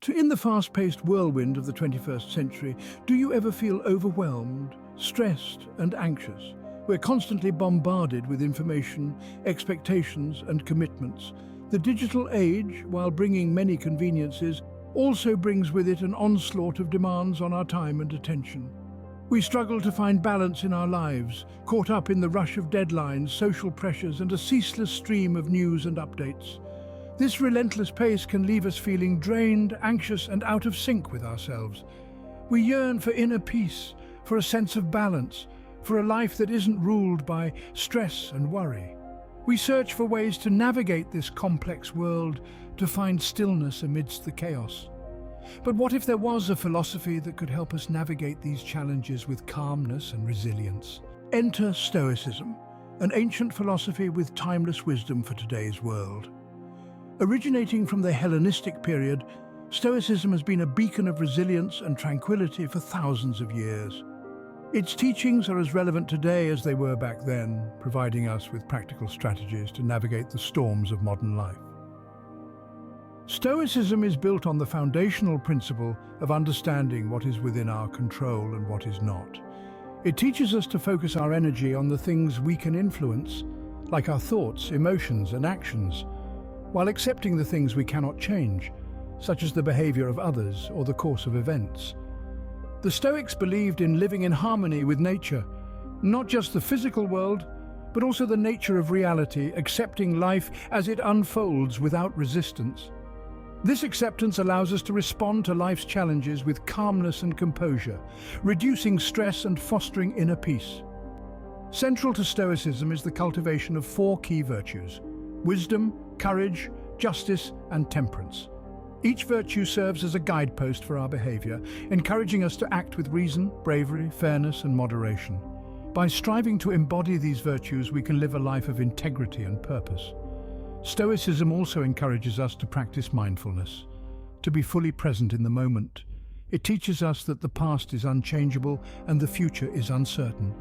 In the fast-paced whirlwind of the 21st century, do you ever feel overwhelmed, stressed and anxious? We're constantly bombarded with information, expectations and commitments. The digital age, while bringing many conveniences, also brings with it an onslaught of demands on our time and attention. We struggle to find balance in our lives, caught up in the rush of deadlines, social pressures and a ceaseless stream of news and updates. This relentless pace can leave us feeling drained, anxious and out of sync with ourselves. We yearn for inner peace, for a sense of balance, for a life that isn't ruled by stress and worry. We search for ways to navigate this complex world, to find stillness amidst the chaos. But what if there was a philosophy that could help us navigate these challenges with calmness and resilience? Enter Stoicism, an ancient philosophy with timeless wisdom for today's world. Originating from the Hellenistic period, Stoicism has been a beacon of resilience and tranquility for thousands of years. Its teachings are as relevant today as they were back then, providing us with practical strategies to navigate the storms of modern life. Stoicism is built on the foundational principle of understanding what is within our control and what is not. It teaches us to focus our energy on the things we can influence, like our thoughts, emotions, and actions, while accepting the things we cannot change, such as the behavior of others or the course of events. The Stoics believed in living in harmony with nature, not just the physical world, but also the nature of reality, accepting life as it unfolds without resistance. This acceptance allows us to respond to life's challenges with calmness and composure, reducing stress and fostering inner peace. Central to Stoicism is the cultivation of 4 key virtues: wisdom, courage, justice, and temperance. Each virtue serves as a guidepost for our behavior, encouraging us to act with reason, bravery, fairness, and moderation. By striving to embody these virtues, we can live a life of integrity and purpose. Stoicism also encourages us to practice mindfulness, to be fully present in the moment. It teaches us that the past is unchangeable and the future is uncertain.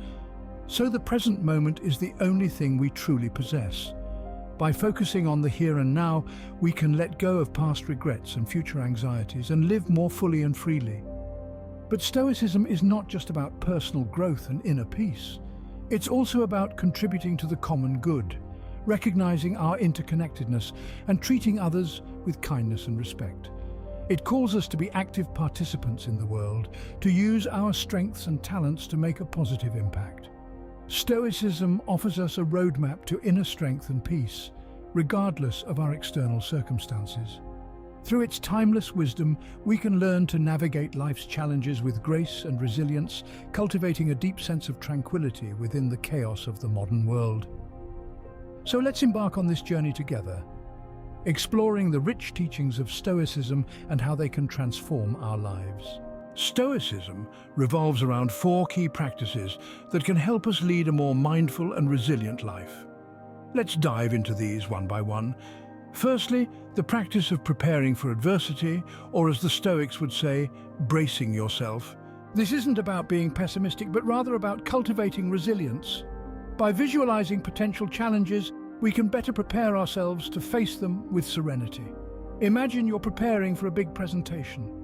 So the present moment is the only thing we truly possess. By focusing on the here and now, we can let go of past regrets and future anxieties and live more fully and freely. But Stoicism is not just about personal growth and inner peace. It's also about contributing to the common good, recognizing our interconnectedness and treating others with kindness and respect. It calls us to be active participants in the world, to use our strengths and talents to make a positive impact. Stoicism offers us a roadmap to inner strength and peace, regardless of our external circumstances. Through its timeless wisdom, we can learn to navigate life's challenges with grace and resilience, cultivating a deep sense of tranquility within the chaos of the modern world. So let's embark on this journey together, exploring the rich teachings of Stoicism and how they can transform our lives. Stoicism revolves around 4 key practices that can help us lead a more mindful and resilient life. Let's dive into these one by one. Firstly, the practice of preparing for adversity, or as the Stoics would say, bracing yourself. This isn't about being pessimistic, but rather about cultivating resilience. By visualizing potential challenges, we can better prepare ourselves to face them with serenity. Imagine you're preparing for a big presentation.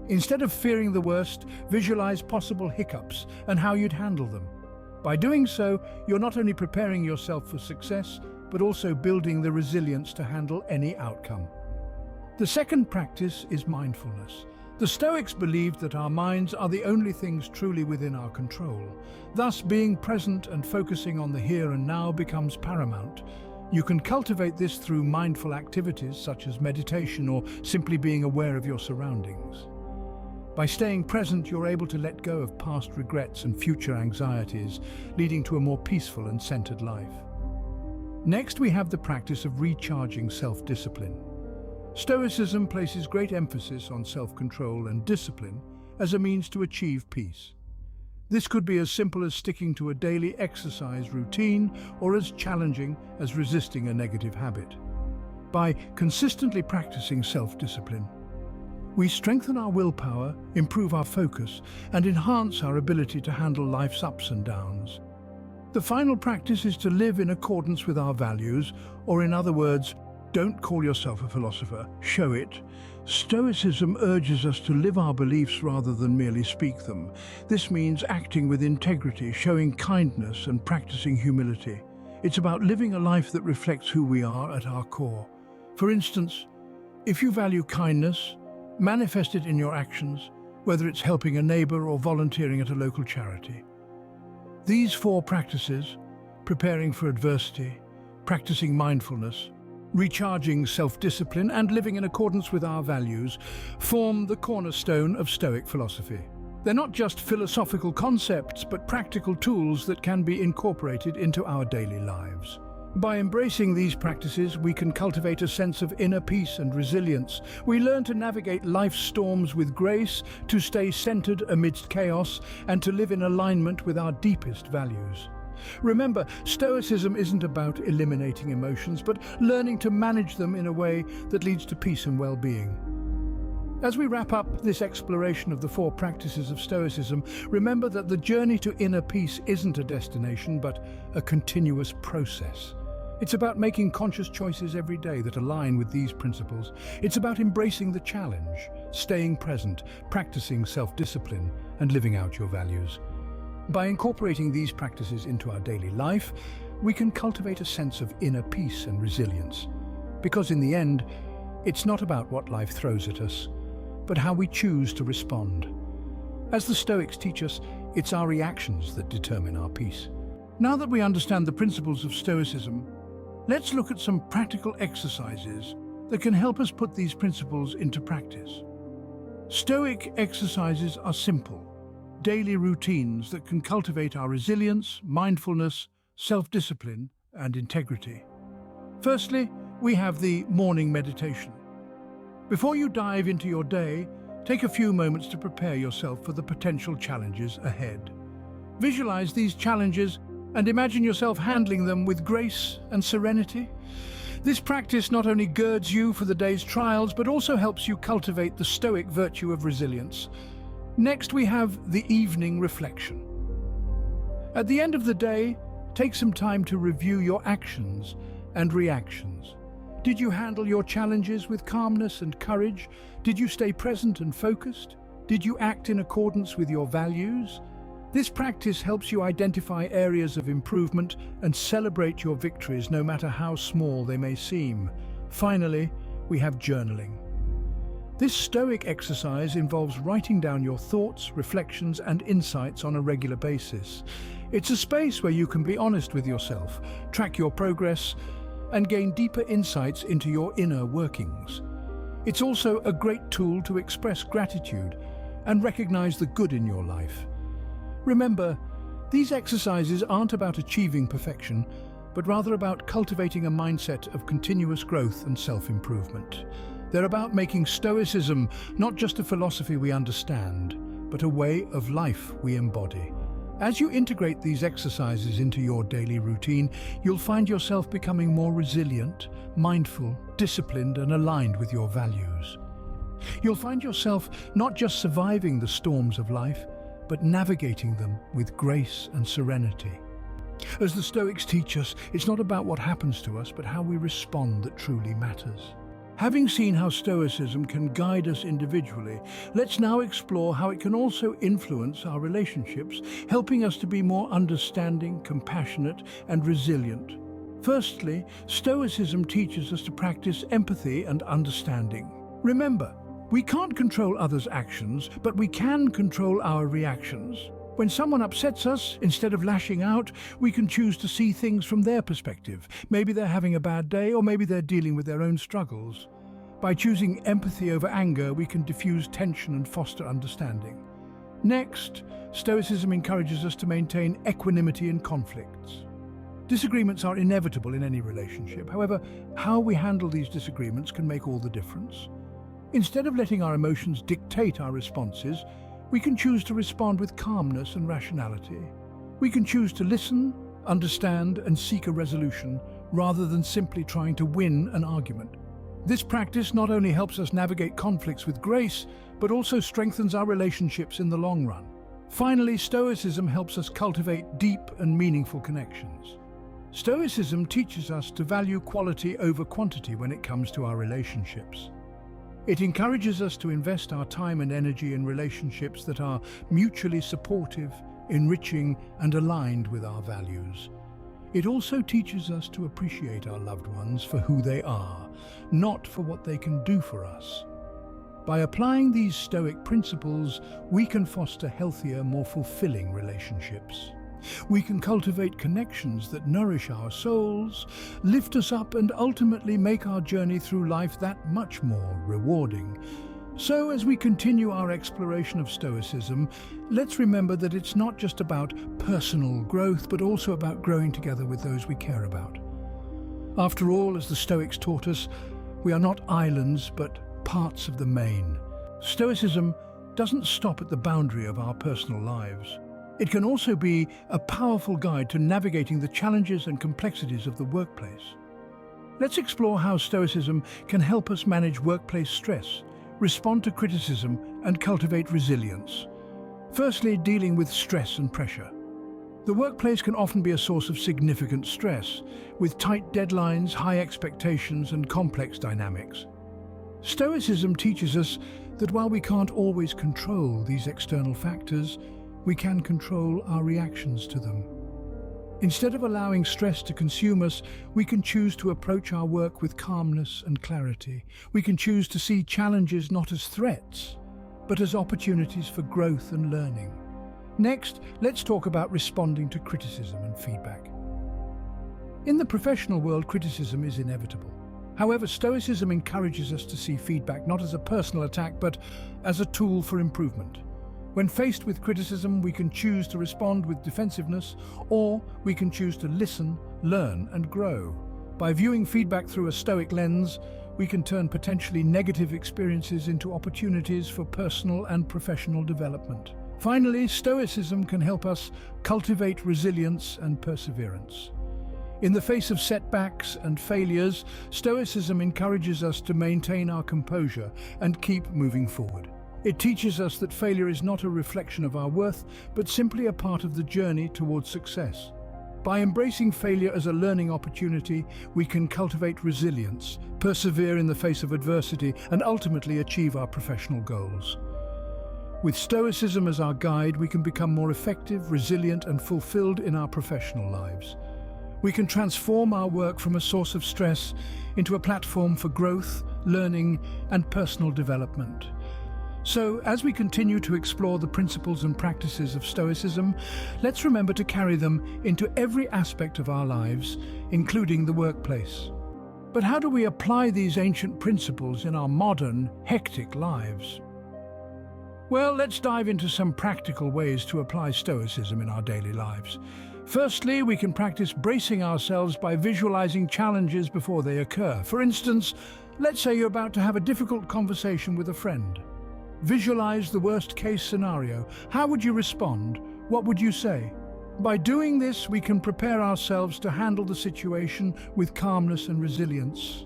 Instead of fearing the worst, visualize possible hiccups and how you'd handle them. By doing so, you're not only preparing yourself for success, but also building the resilience to handle any outcome. The second practice is mindfulness. The Stoics believed that our minds are the only things truly within our control. Thus, being present and focusing on the here and now becomes paramount. You can cultivate this through mindful activities such as meditation or simply being aware of your surroundings. By staying present, you're able to let go of past regrets and future anxieties, leading to a more peaceful and centered life. Next, we have the practice of recharging self-discipline. Stoicism places great emphasis on self-control and discipline as a means to achieve peace. This could be as simple as sticking to a daily exercise routine or as challenging as resisting a negative habit. By consistently practicing self-discipline, we strengthen our willpower, improve our focus, and enhance our ability to handle life's ups and downs. The final practice is to live in accordance with our values, or in other words, Don't call yourself a philosopher, show it. Stoicism urges us to live our beliefs rather than merely speak them. This means acting with integrity, showing kindness and practicing humility. It's about living a life that reflects who we are at our core. For instance, if you value kindness, manifest it in your actions, whether it's helping a neighbor or volunteering at a local charity. These 4 practices, preparing for adversity, practicing mindfulness, recharging self-discipline, and living in accordance with our values, form the cornerstone of Stoic philosophy. They're not just philosophical concepts, but practical tools that can be incorporated into our daily lives. By embracing these practices, we can cultivate a sense of inner peace and resilience. We learn to navigate life's storms with grace, to stay centered amidst chaos, and to live in alignment with our deepest values. Remember, Stoicism isn't about eliminating emotions, but learning to manage them in a way that leads to peace and well-being. As we wrap up this exploration of the 4 practices of Stoicism, remember that the journey to inner peace isn't a destination, but a continuous process. It's about making conscious choices every day that align with these principles. It's about embracing the challenge, staying present, practicing self-discipline, and living out your values. By incorporating these practices into our daily life, we can cultivate a sense of inner peace and resilience. Because in the end, it's not about what life throws at us, but how we choose to respond. As the Stoics teach us, it's our reactions that determine our peace. Now that we understand the principles of Stoicism, let's look at some practical exercises that can help us put these principles into practice. Stoic exercises are simple, daily routines that can cultivate our resilience, mindfulness, self-discipline, and integrity. Firstly, we have the morning meditation. Before you dive into your day, take a few moments to prepare yourself for the potential challenges ahead. Visualize these challenges and imagine yourself handling them with grace and serenity. This practice not only girds you for the day's trials, but also helps you cultivate the Stoic virtue of resilience. Next, we have the evening reflection. At the end of the day, take some time to review your actions and reactions. Did you handle your challenges with calmness and courage? Did you stay present and focused? Did you act in accordance with your values? This practice helps you identify areas of improvement and celebrate your victories, no matter how small they may seem. Finally, we have journaling. This Stoic exercise involves writing down your thoughts, reflections, and insights on a regular basis. It's a space where you can be honest with yourself, track your progress, and gain deeper insights into your inner workings. It's also a great tool to express gratitude and recognize the good in your life. Remember, these exercises aren't about achieving perfection, but rather about cultivating a mindset of continuous growth and self-improvement. They're about making Stoicism not just a philosophy we understand, but a way of life we embody. As you integrate these exercises into your daily routine, you'll find yourself becoming more resilient, mindful, disciplined, and aligned with your values. You'll find yourself not just surviving the storms of life, but navigating them with grace and serenity. As the Stoics teach us, it's not about what happens to us, but how we respond that truly matters. Having seen how Stoicism can guide us individually, let's now explore how it can also influence our relationships, helping us to be more understanding, compassionate, and resilient. Firstly, Stoicism teaches us to practice empathy and understanding. Remember, we can't control others' actions, but we can control our reactions. When someone upsets us, instead of lashing out, we can choose to see things from their perspective. Maybe they're having a bad day, or maybe they're dealing with their own struggles. By choosing empathy over anger, we can diffuse tension and foster understanding. Next, Stoicism encourages us to maintain equanimity in conflicts. Disagreements are inevitable in any relationship. However, how we handle these disagreements can make all the difference. Instead of letting our emotions dictate our responses, we can choose to respond with calmness and rationality. We can choose to listen, understand, and seek a resolution, rather than simply trying to win an argument. This practice not only helps us navigate conflicts with grace, but also strengthens our relationships in the long run. Finally, Stoicism helps us cultivate deep and meaningful connections. Stoicism teaches us to value quality over quantity when it comes to our relationships. It encourages us to invest our time and energy in relationships that are mutually supportive, enriching, and aligned with our values. It also teaches us to appreciate our loved ones for who they are, not for what they can do for us. By applying these Stoic principles, we can foster healthier, more fulfilling relationships. We can cultivate connections that nourish our souls, lift us up, and ultimately make our journey through life that much more rewarding. So, as we continue our exploration of Stoicism, let's remember that it's not just about personal growth, but also about growing together with those we care about. After all, as the Stoics taught us, we are not islands, but parts of the main. Stoicism doesn't stop at the boundary of our personal lives. It can also be a powerful guide to navigating the challenges and complexities of the workplace. Let's explore how Stoicism can help us manage workplace stress, respond to criticism, and cultivate resilience. Firstly, dealing with stress and pressure. The workplace can often be a source of significant stress, with tight deadlines, high expectations, and complex dynamics. Stoicism teaches us that while we can't always control these external factors, we can control our reactions to them. Instead of allowing stress to consume us, we can choose to approach our work with calmness and clarity. We can choose to see challenges not as threats, but as opportunities for growth and learning. Next, let's talk about responding to criticism and feedback. In the professional world, criticism is inevitable. However, Stoicism encourages us to see feedback not as a personal attack, but as a tool for improvement. When faced with criticism, we can choose to respond with defensiveness, or we can choose to listen, learn, and grow. By viewing feedback through a Stoic lens, we can turn potentially negative experiences into opportunities for personal and professional development. Finally, Stoicism can help us cultivate resilience and perseverance. In the face of setbacks and failures, Stoicism encourages us to maintain our composure and keep moving forward. It teaches us that failure is not a reflection of our worth, but simply a part of the journey towards success. By embracing failure as a learning opportunity, we can cultivate resilience, persevere in the face of adversity, and ultimately achieve our professional goals. With Stoicism as our guide, we can become more effective, resilient, and fulfilled in our professional lives. We can transform our work from a source of stress into a platform for growth, learning, and personal development. So, as we continue to explore the principles and practices of Stoicism, let's remember to carry them into every aspect of our lives, including the workplace. But how do we apply these ancient principles in our modern, hectic lives? Well, let's dive into some practical ways to apply Stoicism in our daily lives. Firstly, we can practice bracing ourselves by visualizing challenges before they occur. For instance, let's say you're about to have a difficult conversation with a friend. Visualize the worst-case scenario. How would you respond? What would you say? By doing this, we can prepare ourselves to handle the situation with calmness and resilience.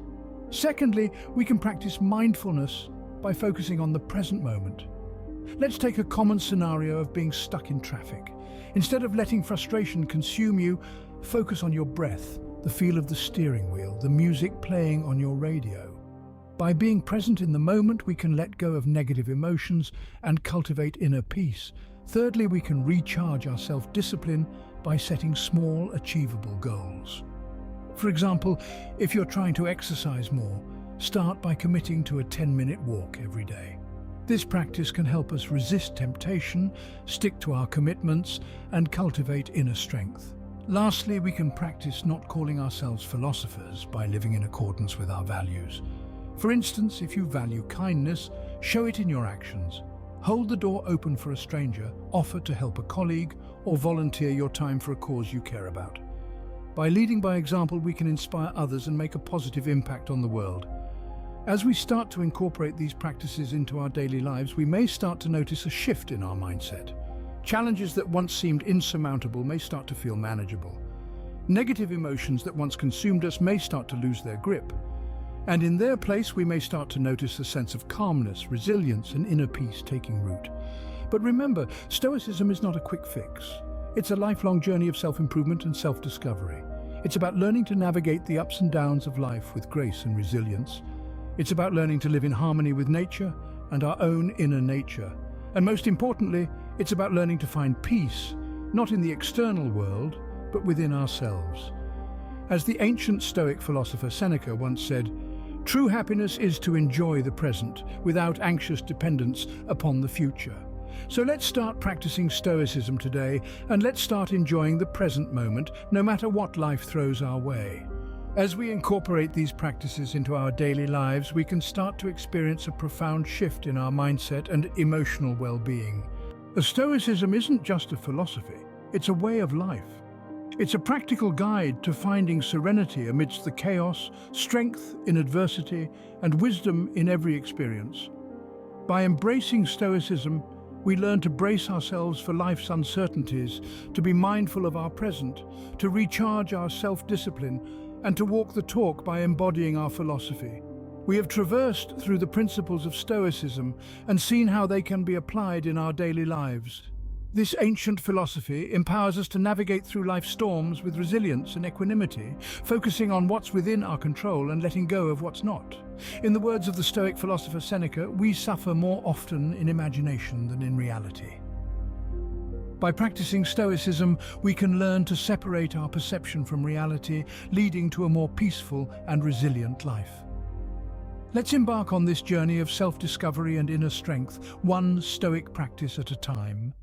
Secondly, we can practice mindfulness by focusing on the present moment. Let's take a common scenario of being stuck in traffic. Instead of letting frustration consume you, focus on your breath, the feel of the steering wheel, the music playing on your radio. By being present in the moment, we can let go of negative emotions and cultivate inner peace. Thirdly, we can recharge our self-discipline by setting small, achievable goals. For example, if you're trying to exercise more, start by committing to a 10-minute walk every day. This practice can help us resist temptation, stick to our commitments, and cultivate inner strength. Lastly, we can practice not calling ourselves philosophers by living in accordance with our values. For instance, if you value kindness, show it in your actions. Hold the door open for a stranger, offer to help a colleague, or volunteer your time for a cause you care about. By leading by example, we can inspire others and make a positive impact on the world. As we start to incorporate these practices into our daily lives, we may start to notice a shift in our mindset. Challenges that once seemed insurmountable may start to feel manageable. Negative emotions that once consumed us may start to lose their grip. And in their place, we may start to notice a sense of calmness, resilience, and inner peace taking root. But remember, Stoicism is not a quick fix. It's a lifelong journey of self-improvement and self-discovery. It's about learning to navigate the ups and downs of life with grace and resilience. It's about learning to live in harmony with nature and our own inner nature. And most importantly, it's about learning to find peace, not in the external world, but within ourselves. As the ancient Stoic philosopher Seneca once said, "True happiness is to enjoy the present without anxious dependence upon the future." So let's start practicing Stoicism today, and let's start enjoying the present moment, no matter what life throws our way. As we incorporate these practices into our daily lives, we can start to experience a profound shift in our mindset and emotional well-being. Stoicism isn't just a philosophy, it's a way of life. It's a practical guide to finding serenity amidst the chaos, strength in adversity, and wisdom in every experience. By embracing Stoicism, we learn to brace ourselves for life's uncertainties, to be mindful of our present, to recharge our self-discipline, and to walk the talk by embodying our philosophy. We have traversed through the principles of Stoicism and seen how they can be applied in our daily lives. This ancient philosophy empowers us to navigate through life's storms with resilience and equanimity, focusing on what's within our control and letting go of what's not. In the words of the Stoic philosopher Seneca, we suffer more often in imagination than in reality. By practicing Stoicism, we can learn to separate our perception from reality, leading to a more peaceful and resilient life. Let's embark on this journey of self-discovery and inner strength, one Stoic practice at a time.